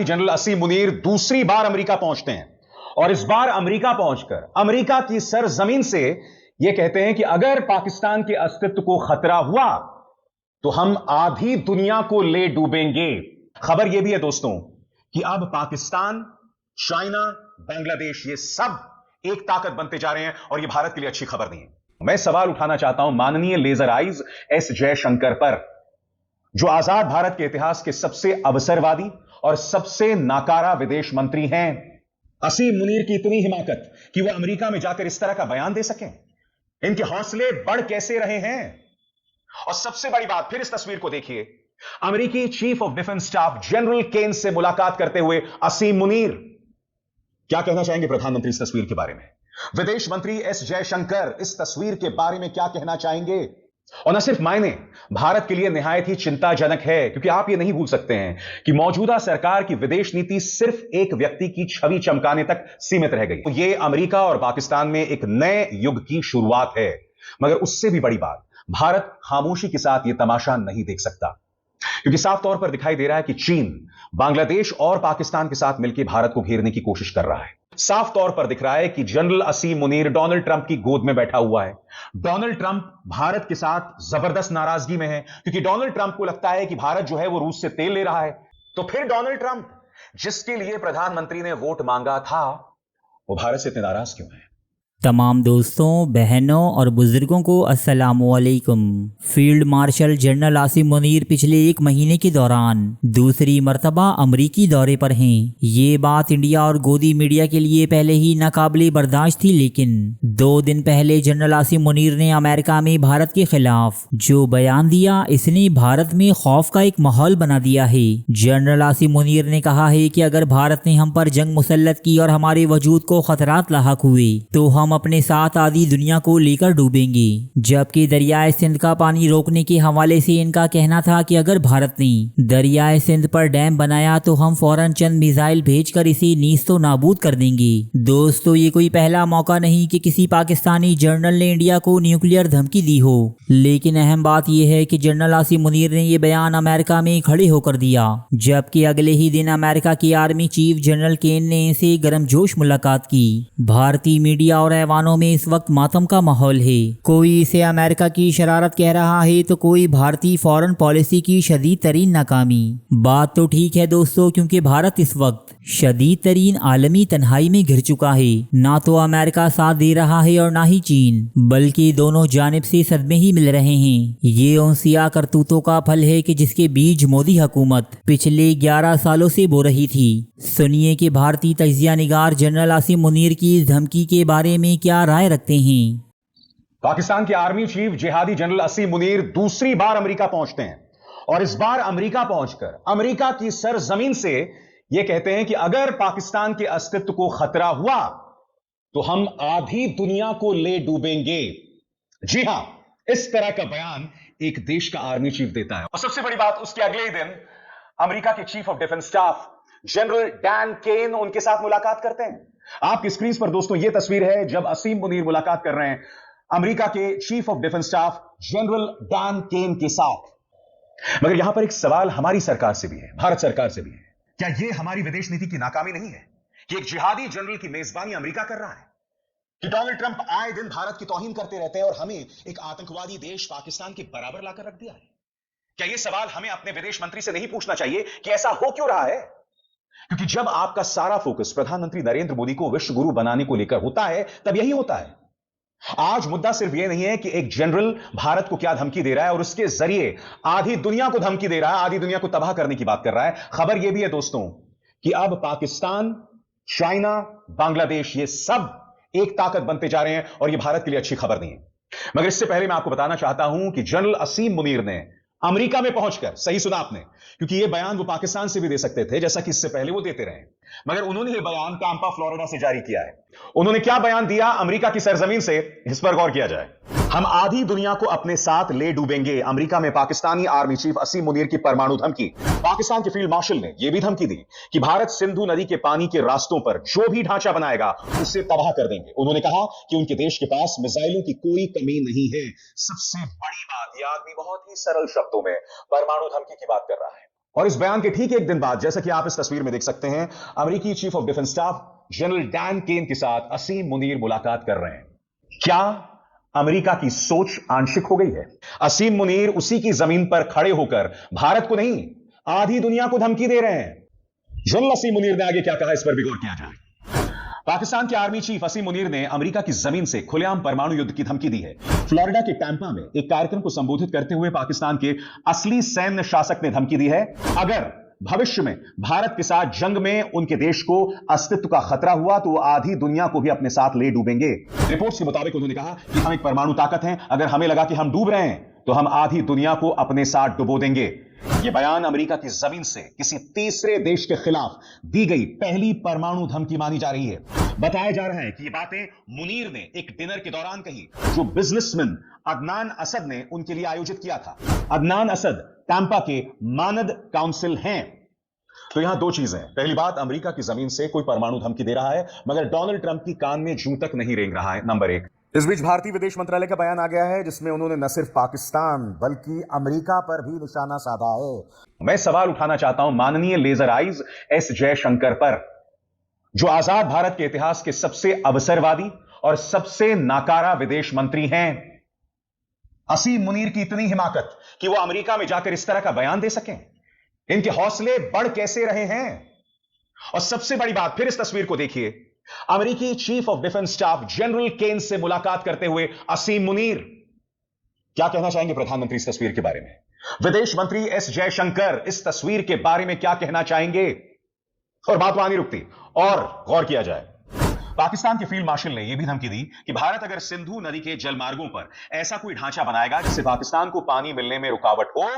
General असीम मुनीर दूसरी बार America पहुंचते हैं और इस बार अमेरिका पहुंचकर अमेरिका की सरजमीन से यह कहते हैं कि अगर पाकिस्तान के अस्तित्व को खतरा हुआ तो हम आधी दुनिया को ले डूबेंगे। खबर यह भी है दोस्तों कि अब पाकिस्तान, चाइना, बांग्लादेश ये सब एक ताकत बनते जा रहे हैं और यह भारत के लिए अच्छी खबर नहीं है। मैं सवाल उठाना चाहता हूं माननीय लेजर आइज एस जयशंकर पर, जो आजाद भारत के इतिहास के सबसे अवसरवादी और सबसे नाकारा विदेश मंत्री हैं। असीम मुनीर की इतनी हिमाकत कि वह अमेरिका में जाकर इस तरह का बयान दे सकें, इनके हौसले बढ़ कैसे रहे हैं। और सबसे बड़ी बात, फिर इस तस्वीर को देखिए, अमेरिकी chief of defence staff general Caine से मुलाकात करते हुए असीम मुनीर। क्या कहना चाहेंगे प्रधानमंत्री इस तस्वीर के बारे में? विदेश मंत्री एस जयशंकर इस तस्वीर के बारे में क्या कहना चाहेंगे? और न सिर्फ मायने, भारत के लिए निहायत ही चिंताजनक है, क्योंकि आप यह नहीं भूल सकते हैं कि मौजूदा सरकार की विदेश नीति सिर्फ एक व्यक्ति की छवि चमकाने तक सीमित रह गई। यह अमेरिका और पाकिस्तान में एक नए युग की शुरुआत है। मगर उससे भी बड़ी बात, भारत खामोशी के साथ यह तमाशा नहीं देख सकता, क्योंकि साफ तौर पर दिखाई दे रहा है कि चीन बांग्लादेश और पाकिस्तान के साथ मिलकर भारत को घेरने की कोशिश कर रहा है। साफ तौर पर दिख रहा है कि जनरल असीम मुनीर डोनाल्ड ट्रंप की गोद में बैठा हुआ है। डोनाल्ड ट्रंप भारत के साथ जबरदस्त नाराजगी में है, क्योंकि डोनाल्ड ट्रंप को लगता है कि भारत जो है वो रूस से तेल ले रहा है। तो फिर डोनाल्ड ट्रंप, जिसके लिए प्रधानमंत्री ने वोट मांगा था, वो भारत से इतने नाराज क्यों है? तमाम दोस्तों, बहनों और बुजुर्गों को अस्सलामुअलैकुम। Field marshal general Asim Munir पिछले एक महीने के दौरान दूसरी मर्तबा अमरीकी दौरे पर हैं। ये बात इंडिया और गोदी मीडिया के लिए पहले ही नाकाबिले बर्दाश्त थी, लेकिन 2 दिन पहले जनरल आसिम मुनीर ने अमेरिका में भारत के खिलाफ जो बयान दिया, इसने भारत में खौफ का एक माहौल बना दिया है। जनरल आसिम मुनीर ने कहा है कि अगर भारत ने हम पर जंग मुसल्लत की और हमारे वजूद को खतरात लाहक हुए तो हम अपने साथ आधी दुनिया को लेकर डूबेंगे। जबकि दरियाए सिंध का पानी रोकने के हवाले से इनका कहना था कि अगर भारत ने दरियाए सिंध पर डैम बनाया तो हम फौरन चंद मिसाइल भेजकर इसे नीस्तो नाबूद कर देंगे। दोस्तों, ये कोई पहला मौका नहीं कि किसी पाकिस्तानी जनरल ने इंडिया को न्यूक्लियर धमकी दी हो, लेकिन अहम बात यह है कि जनरल आसिम मुनीर ने यह बयान अमेरिका में खड़े होकर दिया, जबकि अगले ही दिन अमेरिका के आर्मी चीफ जनरल केन ने इनसे गर्मजोश मुलाकात की। भारतीय मीडिया और ऐवानों में इस वक्त मातम का माहौल है। कोई इसे अमेरिका की शरारत कह रहा है तो कोई भारतीय फॉरेन पॉलिसी की शदीद तरीन नाकामी। बात तो ठीक है दोस्तों, क्योंकि भारत इस वक्त शदीद तरीन आलमी तन्हाई में घिर चुका है। ना तो अमेरिका साथ दे रहा है और ना ही चीन, बल्कि दोनों जानिब से सदमे ही मिल रहे हैं। ये उन सियाह करतूतों का फल है कि जिसके बीज मोदी हुकूमत पिछले 11 सालों से बो रही थी। सुनिए कि भारतीय तजिया निगार जनरल आसिम मुनीर की इस धमकी के बारे में क्या राय रखते हैं। पाकिस्तान के आर्मी चीफ जिहादी जनरल असीम मुनीर दूसरी बार अमेरिका पहुंचते हैं और इस बार अमेरिका पहुंचकर अमेरिका की सरजमीन से यह कहते हैं कि अगर पाकिस्तान के अस्तित्व को खतरा हुआ तो हम आधी दुनिया को ले डूबेंगे। जी हां, इस तरह का बयान एक देश का आर्मी चीफ देता है। और सबसे बड़ी बात, उसके अगले ही दिन अमेरिका के chief of defence staff general Dan Caine उनके साथ मुलाकात करते हैं। आपकी स्क्रीन पर दोस्तों यह तस्वीर है जब असीम मुनीर मुलाकात कर रहे हैं अमेरिका के chief of defence staff general Dan Caine के साथ। मगर यहां पर एक सवाल हमारी सरकार से भी है, भारत सरकार से भी है। क्या यह हमारी विदेश नीति की नाकामी नहीं है कि एक जिहादी जनरल की मेजबानी अमेरिका कर रहा है, कि डोनाल्ड ट्रंप आए दिन भारत की तौहीन करते रहते हैं और हमें एक आतंकवादी देश पाकिस्तान के बराबर लाकर रख दिया है? क्या यह सवाल हमें अपने विदेश मंत्री से नहीं पूछना चाहिए कि ऐसा हो क्यों रहा है? क्योंकि जब आपका सारा फोकस प्रधानमंत्री नरेंद्र मोदी को विश्व गुरु बनाने को लेकर होता है, तब यही होता है। आज मुद्दा सिर्फ यह नहीं है कि एक जनरल भारत को क्या धमकी दे रहा है और उसके जरिए आधी दुनिया को धमकी दे रहा है, आधी दुनिया को तबाह करने की बात कर रहा है। खबर यह भी है दोस्तों कि अब पाकिस्तान, चाइना, बांग्लादेश ये सब एक ताकत बनते जा रहे हैं और यह भारत के लिए अच्छी खबर नहीं है। मगर इससे पहले मैं आपको बताना चाहता हूं कि जनरल असीम मुनीर ने अमेरिका में पहुंचकर, सही सुना आपने, क्योंकि यह बयान वो पाकिस्तान से भी दे सकते थे जैसा कि इससे पहले वो देते रहे, मगर उन्होंने यह बयान टाम्पा फ्लोरिडा से जारी किया है। उन्होंने क्या बयान दिया अमेरिका की सरजमीन से, इस पर गौर किया जाए। हम आधी दुनिया को अपने साथ ले डूबेंगे। अमेरिका में पाकिस्तानी आर्मी चीफ असीम मुनीर की परमाणु धमकी। पाकिस्तान के फील्ड मार्शल ने यह भी धमकी दी कि भारत सिंधु नदी के पानी के रास्तों पर जो भी ढांचा बनाएगा उसे तबाह कर देंगे। उन्होंने कहा कि उनके देश के पास मिसाइलों की कोई कमी नहीं है। सबसे बड़ी बात, यह आदमी बहुत ही सरल शब्दों में परमाणु धमकी की बात कर रहा है। और इस बयान के ठीक एक दिन बाद, जैसा कि आप इस तस्वीर में देख सकते हैं, अमेरिकी chief of defence staff general Dan Caine के साथ असीम मुनीर मुलाकात कर रहे हैं। क्या अमेरिका की सोच आंशिक हो गई है? असीम मुनीर उसी की जमीन पर खड़े होकर भारत को नहीं, आधी दुनिया को धमकी दे रहे हैं। जनरल असीम मुनीर ने आगे क्या कहा, इस पर भी गौर किया जाए। पाकिस्तान के आर्मी चीफ असीम मुनीर ने अमेरिका की जमीन से खुलेआम परमाणु युद्ध की धमकी दी है। फ्लोरिडा के टैंपा में एक कार्यक्रम को संबोधित करते हुए पाकिस्तान के असली सैन्य शासक ने धमकी दी है, अगर भविष्य में भारत के साथ जंग में उनके देश को अस्तित्व का खतरा हुआ तो वो आधी दुनिया को भी अपने साथ ले डूबेंगे। रिपोर्ट्स के मुताबिक उन्होंने कहा कि हम एक परमाणु ताकत हैं, अगर हमें लगा कि हम डूब रहे हैं तो हम आधी दुनिया को अपने साथ डुबो देंगे। यह बयान अमेरिका की जमीन से किसी तीसरे देश के खिलाफ दी गई पहली परमाणु धमकी मानी जा रही है। बताया जा रहा है कि ये बातें मुनीर ने एक डिनर के दौरान कही जो बिजनेसमैन अदनान असद ने उनके लिए आयोजित किया था। अदनान असद टैंपा के मानद काउंसिल हैं। तो यहां दो चीजें, पहली बात, अमेरिका की जमीन से कोई परमाणु धमकी दे रहा है मगर डोनाल्ड ट्रंप की कान में जूं तक नहीं रेंग रहा है, नंबर एक। इस बीच भारतीय विदेश मंत्रालय का बयान आ गया है जिसमें उन्होंने न सिर्फ पाकिस्तान बल्कि अमेरिका पर भी निशाना साधा है। मैं सवाल उठाना चाहता हूं माननीय लेजर आइज एस जयशंकर पर, जो आजाद भारत के इतिहास के सबसे अवसरवादी और सबसे नाकारा विदेश मंत्री हैं। असीम मुनीर की इतनी हिमाकत कि वो अमेरिका में जाकर इस तरह का बयान दे सकें, इनके हौसले बढ़ कैसे रहे हैं? और सबसे बड़ी बात, फिर इस तस्वीर को देखिए, अमेरिकी chief of defence staff general Caine से मुलाकात करते हुए असीम मुनीर। क्या कहना चाहेंगे प्रधानमंत्री इस तस्वीर के बारे में? विदेश मंत्री एस जयशंकर इस तस्वीर के बारे में क्या कहना चाहेंगे? और बात वहां नहीं रुकती, और गौर किया जाए, पाकिस्तान के फील्ड मार्शल ने यह भी धमकी दी कि भारत अगर सिंधु नदी के जलमार्गों पर ऐसा कोई ढांचा बनाएगा जिससे पाकिस्तान को पानी मिलने में रुकावट हो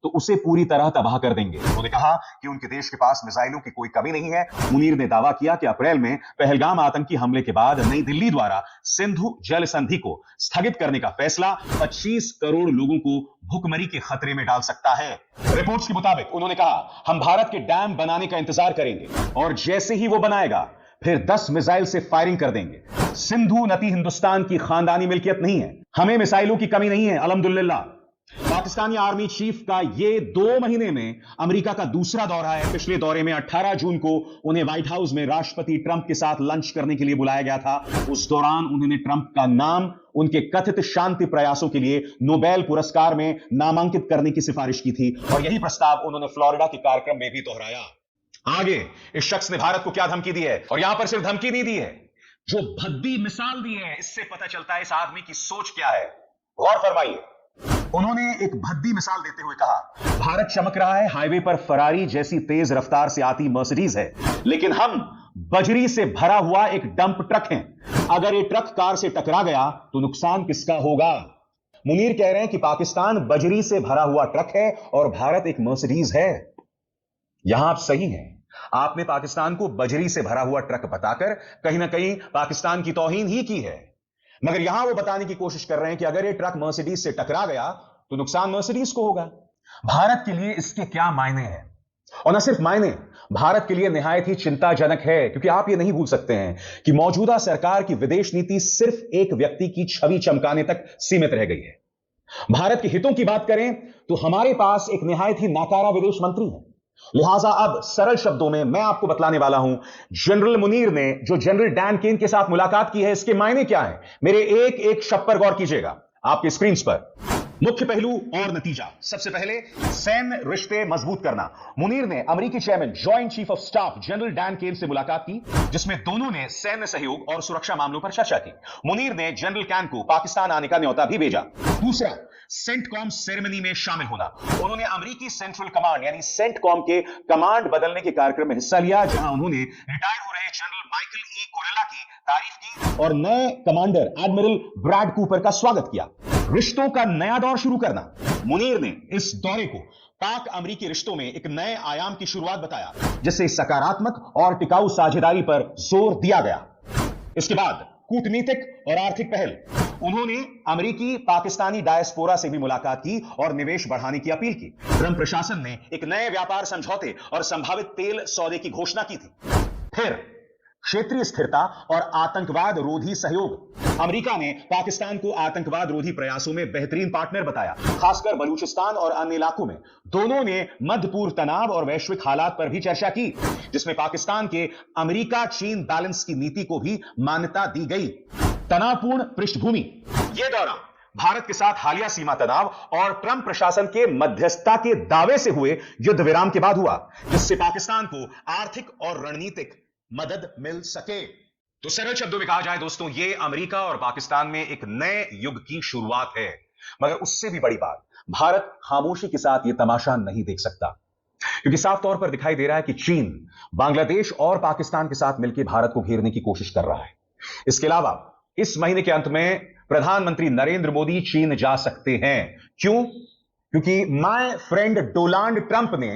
तो उसे पूरी तरह तबाह कर देंगे। उन्होंने कहा कि उनके देश के पास मिसाइलों की कोई कमी नहीं है। मुनीर ने दावा किया कि अप्रैल में पहलगाम आतंकी हमले के बाद नई दिल्ली द्वारा सिंधु जल संधि को स्थगित करने का फैसला 25 करोड़ लोगों को भुखमरी के खतरे में डाल सकता है। रिपोर्ट्स के मुताबिक उन्होंने कहा, हम भारत के डैम बनाने का इंतजार करेंगे और जैसे ही वो बनाएगा फिर 10 मिसाइल से फायरिंग कर देंगे। सिंधु नदी हिंदुस्तान की खानदानी मिल्कियत नहीं है, हमें मिसाइलों की कमी नहीं है, अल्हम्दुलिल्लाह। पाकिस्तानी आर्मी चीफ का ये 2 महीने में अमेरिका का दूसरा दौरा है। पिछले दौरे में 18 जून को उन्हें व्हाइट हाउस में राष्ट्रपति ट्रंप के साथ लंच करने के लिए बुलाया गया था। उस दौरान उन्होंने ट्रंप का नाम उनके कथित शांति प्रयासों के लिए नोबेल पुरस्कार में नामांकित करने की सिफारिश की थी और यही प्रस्ताव उन्होंने फ्लोरिडा के कार्यक्रम में भी दोहराया। आगे इस शख्स ने भारत को क्या धमकी दी है, और यहां पर सिर्फ धमकी नहीं दी है, जो भद्दी मिसाल दी है, इससे पता चलता है इस आदमी की सोच क्या है। गौर फरमाइए, उन्होंने एक भद्दी मिसाल देते हुए कहा, भारत चमक रहा है, हाईवे पर फरारी जैसी तेज रफ्तार से आती मर्सिडीज है, लेकिन हम बजरी से भरा हुआ एक डंप ट्रक हैं। अगर ये ट्रक कार से टकरा गया तो नुकसान किसका होगा? मुनीर कह रहे हैं कि पाकिस्तान बजरी से भरा हुआ ट्रक है और भारत एक मर्सिडीज है। यहां आप सही हैं, आपने पाकिस्तान को बजरी से भरा हुआ ट्रक बताकर कहीं ना कहीं पाकिस्तान की तौहीन ही की है, मगर यहां वो बताने की कोशिश कर रहे हैं कि अगर ये ट्रक मर्सिडीज से टकरा गया तो नुकसान मर्सिडीज को होगा। भारत के लिए इसके क्या मायने हैं? और न सिर्फ मायने, भारत के लिए निहायत ही चिंताजनक है, क्योंकि आप ये नहीं भूल सकते हैं कि मौजूदा सरकार की विदेश नीति सिर्फ एक व्यक्ति की छवि चमकाने तक सीमित रह गई है। भारत के हितों की बात करें तो हमारे पास एक निहायत ही नाकारा विदेश मंत्री है। लिहाजा अब सरल शब्दों में मैं आपको बतलाने वाला हूं, जनरल मुनीर ने जो जनरल डैन केन के साथ मुलाकात की है, इसके मायने क्या है। मेरे एक एक शब्द पर गौर कीजिएगा आपकी स्क्रीन पर। मुख्य पहलू और नतीजा, सबसे पहले सैन्य रिश्ते मजबूत करना। मुनीर ने अमेरिकी chairman joint chief of staff general Dan Caine से मुलाकात की, जिसमें दोनों ने सैन्य सहयोग और सुरक्षा मामलों पर चर्चा की। मुनीर ने जनरल कैन को पाकिस्तान आने का न्योता भी भेजा। दूसरा, सेंटकॉम सेरेमनी में शामिल होना। उन्होंने अमेरिकी सेंट्रल कमांड यानी सेंटकॉम के कमांड बदलने के कार्यक्रम में हिस्सा लिया, जहां उन्होंने रिटायर हो रहे जनरल माइकल ई कोरेला की तारीफ की और नए कमांडर एडमिरल ब्रैड कूपर का स्वागत किया। रिश्तों का नया दौर शुरू करना। मुनीर ने इस दौरे को पाक अमेरिकी रिश्तों में एक नए आयाम की शुरुआत बताया, जिससे सकारात्मक और टिकाऊ साझेदारी पर जोर दिया गया। इसके बाद कूटनीतिक और आर्थिक पहल। उन्होंने अमेरिकी पाकिस्तानी डायस्पोरा से भी मुलाकात की और निवेश बढ़ाने की अपील की। ट्रंप प्रशासन ने एक नए व्यापार समझौते और संभावित तेल सौदे की घोषणा की थी। फिर क्षेत्रीय स्थिरता और आतंकवाद रोधी सहयोग। अमेरिका ने पाकिस्तान को आतंकवाद रोधी प्रयासों में बेहतरीन पार्टनर बताया, खासकर बलूचिस्तान और अन्य इलाकों में। दोनों ने मध्य पूर्व तनाव और वैश्विक हालात पर भी चर्चा की, जिसमें पाकिस्तान के अमेरिका चीन बैलेंस की नीति को भी मान्यता दी गई। तनावपूर्ण पृष्ठभूमि। यह दौरा भारत के साथ हालिया सीमा तनाव और ट्रंप प्रशासन के मध्यस्थता के दावे से हुए युद्ध विराम के बाद हुआ, जिससे पाकिस्तान को आर्थिक और रणनीतिक मदद मिल सके। तो सरल शब्दों में कहा जाए दोस्तों, यह अमेरिका और पाकिस्तान में एक नए युग की शुरुआत है। मगर उससे भी बड़ी बात, भारत खामोशी के साथ यह तमाशा नहीं देख सकता, क्योंकि साफ तौर पर दिखाई दे रहा है कि चीन बांग्लादेश और पाकिस्तान के साथ मिलकर भारत को घेरने की कोशिश कर रहा है। इसके अलावा इस महीने के अंत में प्रधानमंत्री नरेंद्र मोदी चीन जा सकते हैं। क्यों? क्योंकि माय फ्रेंड डोनाल्ड ट्रंप ने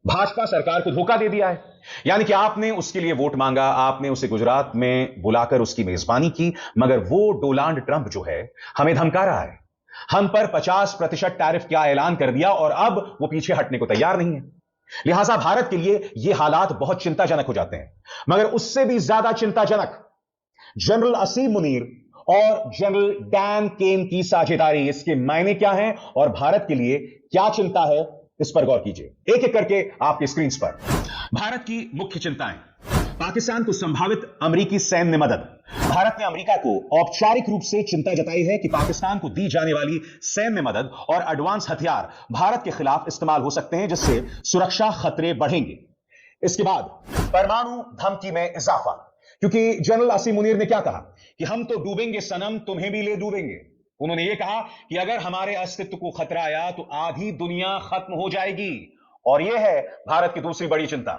भाजपा सरकार को धोखा दे दिया है। यानी कि आपने उसके लिए वोट मांगा, आपने उसे गुजरात में बुलाकर उसकी मेजबानी की, मगर वो डोनाल्ड ट्रंप जो है हमें धमका रहा है, हम पर 50% टैरिफ का ऐलान कर दिया और अब वो पीछे हटने को तैयार नहीं है। लिहाजा भारत के लिए ये हालात बहुत चिंताजनक हो जाते हैं। मगर उससे भी ज्यादा चिंताजनक जनरल असीम मुनीर और जनरल डैन केन की साझेदारी। इसके मायने क्या हैं और भारत के लिए क्या चिंता है, इस पर गौर कीजिए एक एक करके आपके स्क्रीन पर। भारत की मुख्य चिंताएं। पाकिस्तान को संभावित अमेरिकी सैन्य मदद। भारत ने अमेरिका को औपचारिक रूप से चिंता जताई है कि पाकिस्तान को दी जाने वाली सैन्य मदद और एडवांस हथियार भारत के खिलाफ इस्तेमाल हो सकते हैं, जिससे सुरक्षा खतरे बढ़ेंगे। इसके बाद परमाणु धमकी में इजाफा, क्योंकि जनरल असीम मुनीर ने क्या कहा कि हम तो डूबेंगे सनम, तुम्हें भी ले डूबेंगे। उन्होंने यह कहा कि अगर हमारे अस्तित्व को खतरा आया तो आधी दुनिया खत्म हो जाएगी। और यह है भारत की दूसरी बड़ी चिंता।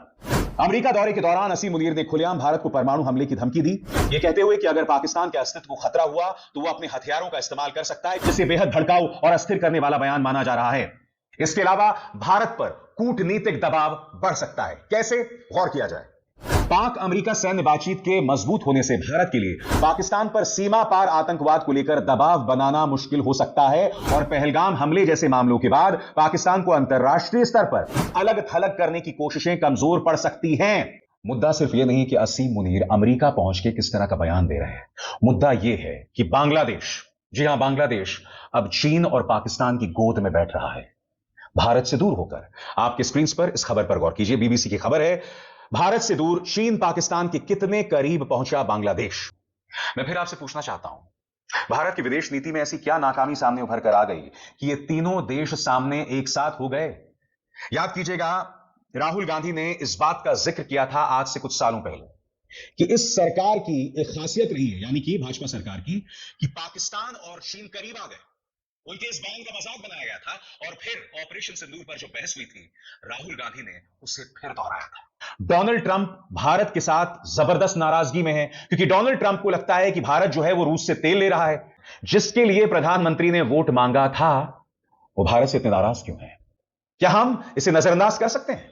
अमेरिका दौरे के दौरान असीम मुनीर ने खुलेआम भारत को परमाणु हमले की धमकी दी, यह कहते हुए कि अगर पाकिस्तान के अस्तित्व को खतरा हुआ तो वह अपने हथियारों का इस्तेमाल कर सकता है, जिसे बेहद भड़काऊ और अस्थिर करने वाला बयान माना जा रहा है। इसके अलावा भारत पर कूटनीतिक दबाव बढ़ सकता है। कैसे? गौर किया जाए। पाक अमेरिका सैन्य बातचीत के मजबूत होने से भारत के लिए पाकिस्तान पर सीमा पार आतंकवाद को लेकर दबाव बनाना मुश्किल हो सकता है और पहलगाम हमले जैसे मामलों के बाद पाकिस्तान को अंतर्राष्ट्रीय स्तर पर अलग थलग करने की कोशिशें कमजोर पड़ सकती हैं। मुद्दा सिर्फ यह नहीं कि असीम मुनीर अमेरिका पहुंच के किस तरह का बयान दे रहे हैं। मुद्दा यह है कि बांग्लादेश, जी हां बांग्लादेश, अब चीन और पाकिस्तान की गोद में बैठ रहा है, भारत से दूर होकर। आपके स्क्रीन पर इस खबर पर गौर कीजिए। बीबीसी की खबर है, भारत से दूर चीन पाकिस्तान के कितने करीब पहुंचा बांग्लादेश। मैं फिर आपसे पूछना चाहता हूं, भारत की विदेश नीति में ऐसी क्या नाकामी सामने उभर कर आ गई कि ये तीनों देश सामने एक साथ हो गए? याद कीजिएगा, राहुल गांधी ने इस बात का जिक्र किया था आज से कुछ सालों पहले कि इस सरकार की एक खासियत रही है, यानी कि भाजपा सरकार की, कि पाकिस्तान और चीन करीब आ गए। उनके इस बयान का मजाक बनाया गया था और फिर ऑपरेशन सिंदूर पर जो बहस हुई थी, राहुल गांधी ने उसे फिर दोहराया था। डोनाल्ड ट्रंप भारत के साथ जबरदस्त नाराजगी में है, क्योंकि डोनाल्ड ट्रंप को लगता है कि भारत जो है वो रूस से तेल ले रहा है, जिसके लिए प्रधानमंत्री ने वोट मांगा था। वो भारत से इतने नाराज क्यों है? क्या हम इसे नजरअंदाज कर सकते हैं?